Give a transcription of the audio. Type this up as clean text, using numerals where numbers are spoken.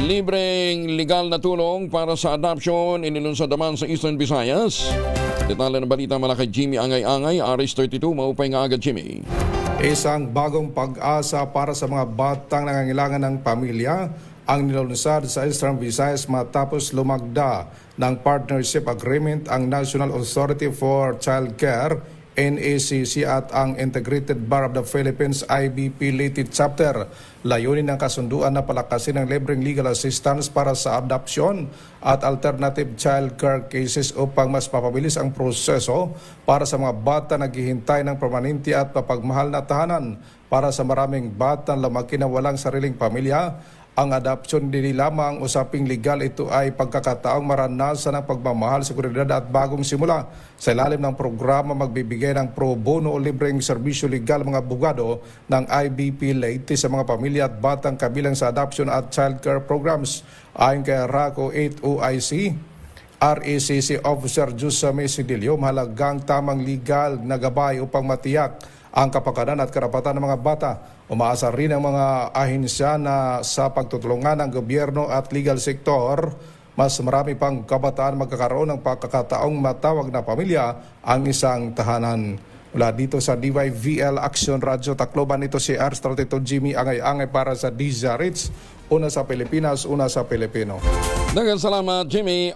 Libreng legal na tulong para sa adoption inilunsad naman sa Eastern Visayas. Detalye ng balita mula kay Jimmy Angay-Angay, RS32, maupay nga agad Jimmy. Isang bagong pag-asa para sa mga batang nangangailangan ng pamilya ang nilunsad sa Eastern Visayas matapos lumagda ng partnership agreement ang National Authority for Child Care, NACC at ang Integrated Bar of the Philippines IBP Leyte Chapter. Layunin ng kasunduan na palakasin ang libreng legal assistance para sa adoption at alternative child care cases upang mas mapabilis ang proseso para sa mga bata na naghihintay ng permanente at mapagmahal na tahanan. Para sa maraming bata lumaki na walang sariling pamilya, ang adoption hindi lamang usaping legal, ito ay pagkakataong maranasan ng pagmamahal, seguridad at bagong simula. Sa ilalim ng programa, magbibigay ng pro bono o libreng serbisyo legal mga abogado ng IBP Leyte sa mga pamilya at batang kabilang sa adoption at child care programs. Ayon kay RACO 8 OIC, RACC Officer Jusame Sidilio, mahalagang tamang legal na gabay upang matiyak ang kapakanan at karapatan ng mga bata. Umaasa rin ang mga ahensya na sa pagtutulungan ng gobyerno at legal sector, mas marami pang kabataan magkakaroon ng pagkakataong matawag na pamilya ang isang tahanan. Mula dito sa DYVL Action Radio Tacloban, ito si RS32 Jimmy Angay-Angay para sa DZRH. Una sa Pilipinas, una sa Pilipino. Daghang salamat Jimmy.